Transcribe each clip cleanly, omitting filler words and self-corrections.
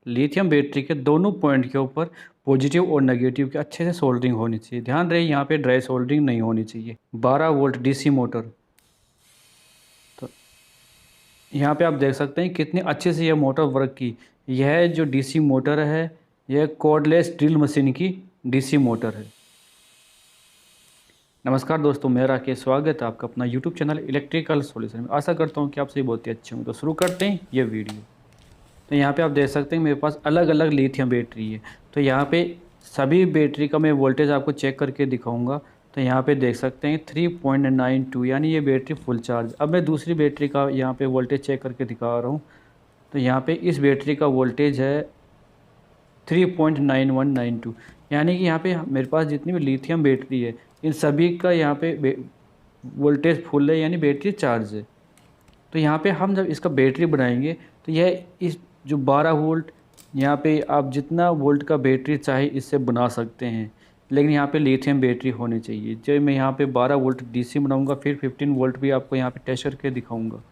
Lithium battery के दोनों point के ऊपर पॉजिटिव और नेगेटिव के अच्छे से सोल्डरिंग होनी चाहिए। ध्यान रहे यहाँ पे ड्राई सोल्डरिंग नहीं होनी चाहिए। 12 वोल्ट डीसी मोटर, तो यहाँ पे आप देख सकते हैं कितनी अच्छे से यह मोटर वर्क की। यह जो डीसी मोटर है, यह कॉर्डलेस ड्रिल मशीन की डीसी मोटर है। नमस्कार दोस्तों, मेरा राकेश, स्वागत है आपका अपना यूट्यूब चैनल इलेक्ट्रिकल सॉल्यूशन में। आशा करता हूँ कि आप सभी बहुत ही अच्छे होंगे। तो शुरू करते हैं ये वीडियो। तो यहाँ पे आप देख सकते हैं मेरे पास अलग अलग लिथियम बैटरी है। तो यहाँ पे सभी बैटरी का मैं वोल्टेज आपको चेक करके दिखाऊंगा। तो यहाँ पे देख सकते हैं 3.92, यानी ये बैटरी फुल चार्ज। अब मैं दूसरी बैटरी का यहाँ पे वोल्टेज चेक करके दिखा रहा हूँ। तो यहाँ पे इस बैटरी का वोल्टेज है 3.9192, यानी कि यहाँ पे मेरे पास जितनी भी लिथियम बैटरी है इन सभी का यहाँ पे वोल्टेज फुल है, यानी बैटरी चार्ज है। तो यहाँ पे हम जब इसका बैटरी बनाएंगे तो यह इस जो 12 वोल्ट, यहाँ पे आप जितना वोल्ट का बैटरी चाहे इससे बना सकते हैं, लेकिन यहाँ पे लिथियम बैटरी होनी चाहिए। जब मैं यहाँ पे 12 वोल्ट डीसी बनाऊंगा, फिर 15 वोल्ट भी आपको यहाँ पे टेस्ट करके दिखाऊंगा।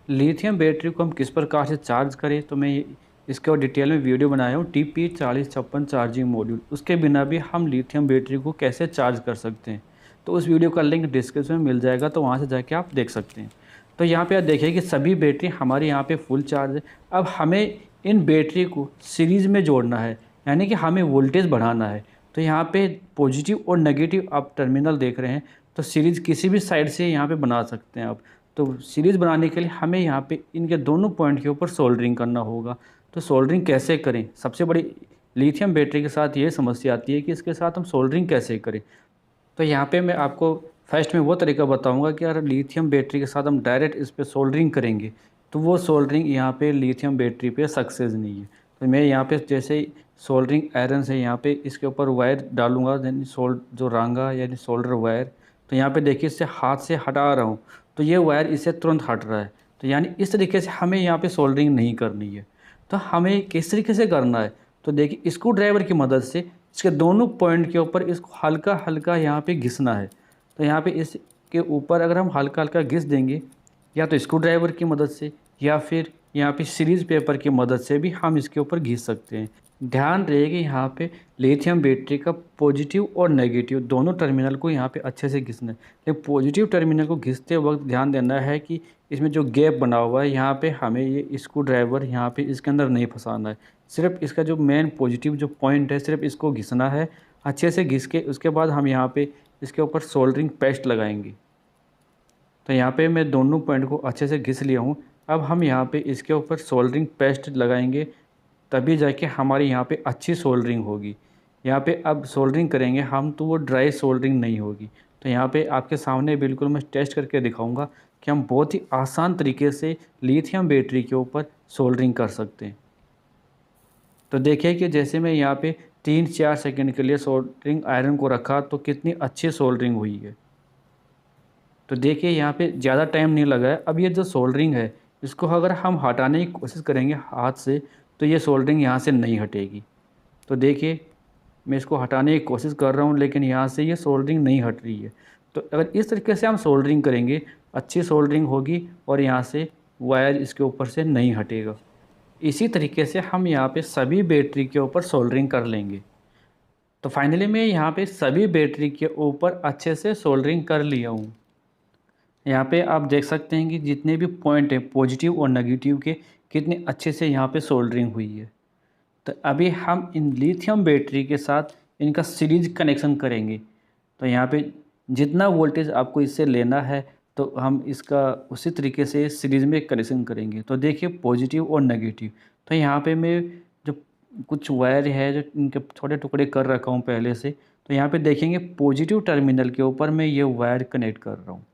लिथियम बैटरी को हम किस प्रकार से चार्ज करें, तो मैं इसके और डिटेल में वीडियो बनाया हूँ, TP4056 चार्जिंग मॉड्यूल। उसके बिना भी हम लिथियम बैटरी को कैसे चार्ज कर सकते हैं, तो उस वीडियो का लिंक डिस्क्रिप्शन में मिल जाएगा, तो वहाँ से जाके आप देख सकते हैं। तो यहाँ पे आप देखिए कि सभी बैटरी हमारे यहाँ पे फुल चार्ज है। अब हमें इन बैटरी को सीरीज़ में जोड़ना है, यानी कि हमें वोल्टेज बढ़ाना है। तो यहाँ पे पॉजिटिव और नेगेटिव आप टर्मिनल देख रहे हैं, तो सीरीज़ किसी भी साइड से यहाँ पे बना सकते हैं आप। तो सीरीज़ बनाने के लिए हमें यहाँ पे इनके दोनों पॉइंट के ऊपर सोल्डरिंग करना होगा। तो सोल्डरिंग कैसे करें, सबसे बड़ी लिथियम बैटरी के साथ ये समस्या आती है कि इसके साथ हम सोल्डरिंग कैसे करें। तो यहाँ पे मैं आपको फर्स्ट में वो तरीका बताऊंगा कि अगर लिथियम बैटरी के साथ हम डायरेक्ट इस पर सोल्डरिंग करेंगे तो वो सोल्डरिंग यहाँ पे लिथियम बैटरी पे सक्सेस नहीं है। तो मैं यहाँ पे जैसे सोल्डरिंग आयरन से यहाँ पे इसके ऊपर वायर डालूंगा, यानी जो रांगा यानी सोल्डर वायर। तो यहाँ पे देखिए इससे हाथ से हटा रहा हूँ तो ये वायर इससे तुरंत हट रहा है। तो यानी इस तरीके से हमें यहाँ पे सोल्डरिंग नहीं करनी है। तो हमें किस तरीके से करना है, तो देखिए स्क्रू ड्राइवर की मदद से इसके दोनों पॉइंट के ऊपर इसको हल्का हल्का यहाँ पे घिसना है। तो यहाँ पे इसके ऊपर अगर हम हल्का हल्का घिस देंगे, या तो स्क्रू ड्राइवर की मदद से या फिर यहाँ पे सीरीज पेपर की मदद से भी हम इसके ऊपर घिस सकते हैं। ध्यान रहे कि यहाँ पे लिथियम बैटरी का पॉजिटिव और नेगेटिव दोनों टर्मिनल को यहाँ पे अच्छे से घिसना है। लेकिन पॉजिटिव टर्मिनल को घिसते वक्त ध्यान देना है कि इसमें जो गैप बना हुआ है यहाँ पे हमें ये स्क्रू ड्राइवर यहाँ पे इसके अंदर नहीं फंसाना है। सिर्फ इसका जो मेन पॉजिटिव जो पॉइंट है सिर्फ इसको घिसना है अच्छे से घिस के। उसके बाद हम यहाँ पे इसके ऊपर सोल्डरिंग पेस्ट लगाएंगे। तो यहाँ पे मैं दोनों पॉइंट को अच्छे से घिस लिया हूँ। अब हम यहाँ पे इसके ऊपर सोल्डरिंग पेस्ट लगाएंगे, तभी जाके हमारी यहाँ पे अच्छी सोल्डरिंग होगी। यहाँ पे अब सोल्डरिंग करेंगे हम तो वो ड्राई सोल्डरिंग नहीं होगी। तो यहाँ पे आपके सामने बिल्कुल मैं टेस्ट करके दिखाऊंगा कि हम बहुत ही आसान तरीके से लिथियम बैटरी के ऊपर सोल्डरिंग कर सकते हैं। तो देखिए कि जैसे मैं यहाँ पे 3-4 सेकंड के लिए सोल्डरिंग आयरन को रखा तो कितनी अच्छी सोल्डरिंग हुई है। तो देखिए यहाँ पे ज़्यादा टाइम नहीं लगा है। अब ये जो सोल्डरिंग है इसको अगर हम हटाने की कोशिश करेंगे हाथ से तो ये सोल्डरिंग यहाँ से नहीं हटेगी। तो देखिए मैं इसको हटाने की कोशिश कर रहा हूँ लेकिन यहाँ से ये सोल्डरिंग नहीं हट रही है। तो अगर इस तरीके से हम सोल्डरिंग करेंगे अच्छी सोल्डरिंग होगी और यहाँ से वायर इसके ऊपर से नहीं हटेगा। इसी तरीके से हम यहाँ पे सभी बैटरी के ऊपर सोल्डरिंग कर लेंगे। तो फाइनली मैं यहाँ पे सभी बैटरी के ऊपर अच्छे से सोल्डरिंग कर लिया हूँ। यहाँ पे आप देख सकते हैं कि जितने भी पॉइंट हैं पॉजिटिव और नेगेटिव के कितने अच्छे से यहाँ पे सोल्डरिंग हुई है। तो अभी हम इन लिथियम बैटरी के साथ इनका सीरीज कनेक्शन करेंगे। तो यहाँ पे जितना वोल्टेज आपको इससे लेना है तो हम इसका उसी तरीके से सीरीज में कनेक्शन करेंगे। तो देखिए पॉजिटिव और नेगेटिव। तो यहाँ पे मैं जो कुछ वायर है जो इनके छोटे टुकड़े कर रखा हूँ पहले से, तो यहाँ पे देखेंगे पॉजिटिव टर्मिनल के ऊपर मैं ये वायर कनेक्ट कर रहा हूँ।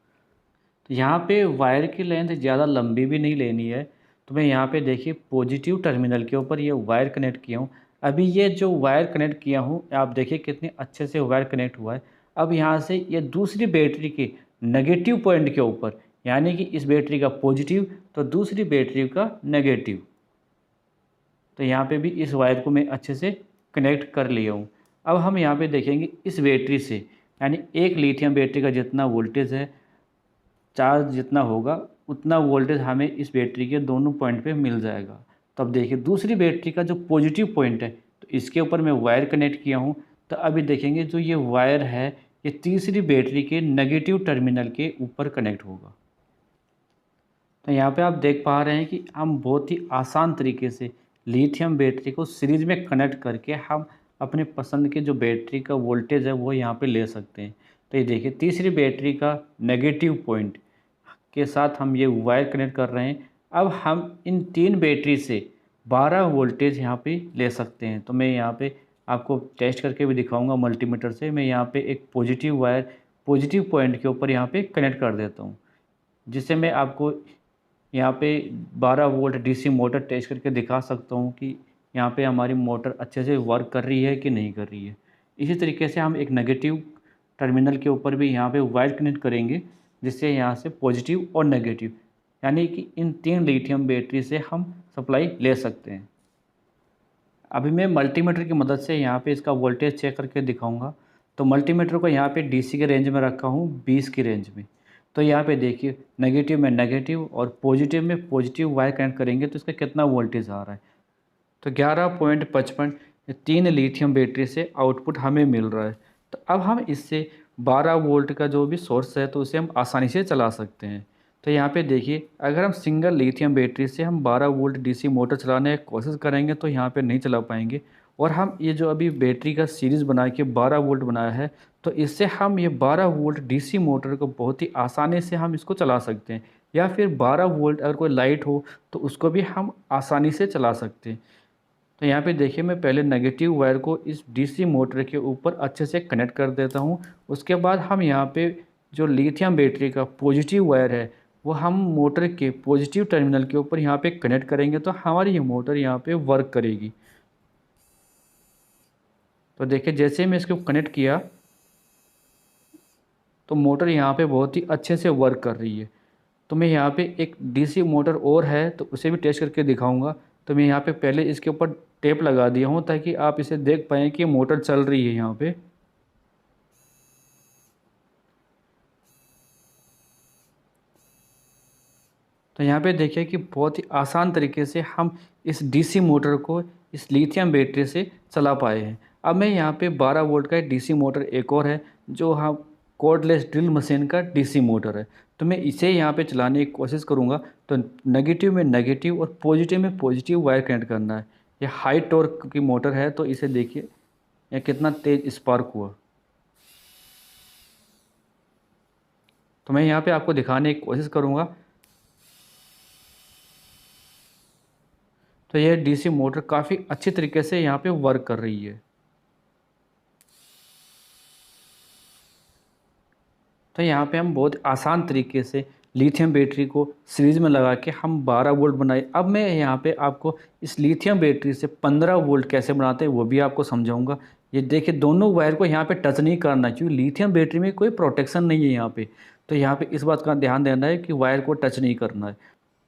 तो यहाँ पे वायर की लेंथ ज़्यादा लंबी भी नहीं लेनी है। तो मैं यहाँ पे देखिए पॉजिटिव टर्मिनल के ऊपर ये वायर कनेक्ट किया हूँ। अभी ये जो वायर कनेक्ट किया हूँ आप देखिए कितने अच्छे से वायर कनेक्ट हुआ है। अब यहाँ से ये दूसरी बैटरी के नेगेटिव पॉइंट के ऊपर, यानी कि इस बैटरी का पॉजिटिव तो दूसरी बैटरी का नेगेटिव, तो यहाँ पे भी इस वायर को मैं अच्छे से कनेक्ट कर लिया हूँ। अब हम यहाँ पे देखेंगे इस बैटरी से, यानी एक लिथियम बैटरी का जितना वोल्टेज है चार्ज जितना होगा उतना वोल्टेज हमें इस बैटरी के दोनों पॉइंट पे मिल जाएगा। तो तो अब देखिए दूसरी बैटरी का जो पॉजिटिव पॉइंट है, तो इसके ऊपर मैं वायर कनेक्ट किया हूँ। तो अभी देखेंगे जो ये वायर है ये तीसरी बैटरी के नेगेटिव टर्मिनल के ऊपर कनेक्ट होगा। तो यहाँ पे आप देख पा रहे हैं कि हम बहुत ही आसान तरीके से लिथियम बैटरी को सीरीज में कनेक्ट करके हम अपने पसंद के जो बैटरी का वोल्टेज है वो यहाँ पे ले सकते हैं। तो ये देखिए तीसरी बैटरी का नेगेटिव पॉइंट के साथ हम ये वायर कनेक्ट कर रहे हैं। अब हम इन 3 बैटरी से 12 वोल्टेज यहाँ पे ले सकते हैं। तो मैं यहाँ पे आपको टेस्ट करके भी दिखाऊंगा मल्टीमीटर से। मैं यहाँ पे एक पॉजिटिव वायर पॉजिटिव पॉइंट के ऊपर यहाँ पे कनेक्ट कर देता हूँ, जिससे मैं आपको यहाँ पे 12 वोल्ट डीसी मोटर टेस्ट करके दिखा सकता हूँ कि यहाँ पे हमारी मोटर अच्छे से वर्क कर रही है कि नहीं कर रही है। इसी तरीके से हम एक नेगेटिव टर्मिनल के ऊपर भी यहाँ पे वायर कनेक्ट करेंगे, जिससे यहाँ से पॉजिटिव और नेगेटिव यानी कि इन 3 लिथियम बैटरी से हम सप्लाई ले सकते हैं। अभी मैं मल्टीमीटर की मदद से यहाँ पे इसका वोल्टेज चेक करके दिखाऊंगा। तो मल्टीमीटर को यहाँ पे डीसी के रेंज में रखा हूँ 20 की रेंज में। तो यहाँ पे देखिए नेगेटिव में नेगेटिव और पॉजिटिव में पॉजिटिव वायर कनेक्ट करेंगे तो इसका कितना वोल्टेज आ रहा है। तो 11.55 3 लिथियम बैटरी से आउटपुट हमें मिल रहा है। तो अब हम इससे 12 वोल्ट का जो भी सोर्स है तो उसे हम आसानी से चला सकते हैं। तो यहाँ पे देखिए अगर हम सिंगल लिथियम बैटरी से हम 12 वोल्ट डीसी मोटर चलाने की कोशिश करेंगे तो यहाँ पे नहीं चला पाएंगे। और हम ये जो अभी बैटरी का सीरीज़ बना के 12 वोल्ट बनाया है तो इससे हम ये 12 वोल्ट डीसी मोटर को बहुत ही आसानी से हम इसको चला सकते हैं। या फिर 12 वोल्ट अगर कोई लाइट हो तो उसको भी हम आसानी से चला सकते हैं। तो यहाँ पे देखिए मैं पहले नेगेटिव वायर को इस डीसी मोटर के ऊपर अच्छे से कनेक्ट कर देता हूँ। उसके बाद हम यहाँ पे जो लिथियम बैटरी का पॉजिटिव वायर है वो हम मोटर के पॉजिटिव टर्मिनल के ऊपर यहाँ पे कनेक्ट करेंगे तो हमारी ये मोटर यहाँ पे वर्क करेगी। तो देखिए जैसे मैं इसको कनेक्ट किया तो मोटर यहाँ पे बहुत ही अच्छे से वर्क कर रही है। तो मैं यहाँ पे एक डीसी मोटर और है तो उसे भी टेस्ट करके दिखाऊंगा। तो मैं यहाँ पे पहले इसके ऊपर टेप लगा दिया हूँ ताकि आप इसे देख पाएँ कि मोटर चल रही है यहाँ पे। तो यहाँ पे देखिए कि बहुत ही आसान तरीके से हम इस डीसी मोटर को इस लिथियम बैटरी से चला पाए हैं। अब मैं यहाँ पे 12 वोल्ट का डीसी मोटर एक और है जो हम कॉर्डलेस ड्रिल मशीन का डीसी मोटर है। तो मैं इसे यहाँ पे चलाने की कोशिश करूँगा। तो नेगेटिव में नेगेटिव और पॉजिटिव में पॉजिटिव वायर कनेक्ट करना है। ये हाई टॉर्क की मोटर है तो इसे देखिए ये कितना तेज़ स्पार्क हुआ। तो मैं यहाँ पे आपको दिखाने की कोशिश करूँगा। तो यह डीसी मोटर काफ़ी अच्छी तरीके से यहाँ पे वर्क कर रही है। तो यहाँ पे हम बहुत आसान तरीके से लिथियम बैटरी को सीरीज़ में लगा के हम 12 वोल्ट बनाए। अब मैं यहाँ पे आपको इस लिथियम बैटरी से 15 वोल्ट कैसे बनाते हैं वो भी आपको समझाऊंगा। ये देखिए दोनों वायर को यहाँ पे टच नहीं करना क्योंकि लिथियम बैटरी में कोई प्रोटेक्शन नहीं है यहाँ पे। तो यहाँ पे इस बात का ध्यान देना है कि वायर को टच नहीं करना है।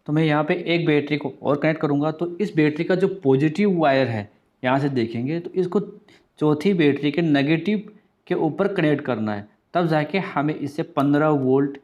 तो मैं यहाँ पे एक बैटरी को और कनेक्ट करूँगा। तो इस बैटरी का जो पॉजिटिव वायर है यहाँ से देखेंगे तो इसको चौथी बैटरी के नेगेटिव के ऊपर कनेक्ट करना है, तब जाके हमें इससे 15 वोल्ट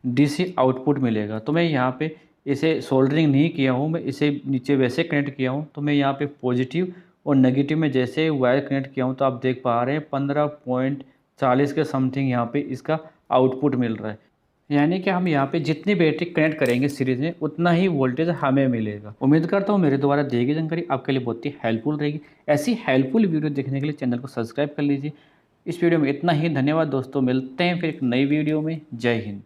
डीसी आउटपुट मिलेगा। तो मैं यहाँ पे इसे सोल्डरिंग नहीं किया हूँ, मैं इसे नीचे वैसे कनेक्ट किया हूँ। तो मैं यहाँ पे पॉजिटिव और नेगेटिव में जैसे वायर कनेक्ट किया हूँ तो आप देख पा रहे हैं 15.40 के समथिंग यहाँ पे इसका आउटपुट मिल रहा है। यानी कि हम यहाँ पे जितनी बैटरी कनेक्ट करेंगे सीरीज में उतना ही वोल्टेज हमें मिलेगा। उम्मीद करता हूँ मेरे द्वारा दी गई जानकारी आपके लिए बहुत ही हेल्पफुल रहेगी। ऐसी हेल्पफुल वीडियो देखने के लिए चैनल को सब्सक्राइब कर लीजिए। इस वीडियो में इतना ही। धन्यवाद दोस्तों, मिलते हैं फिर एक नई वीडियो में। जय हिंद।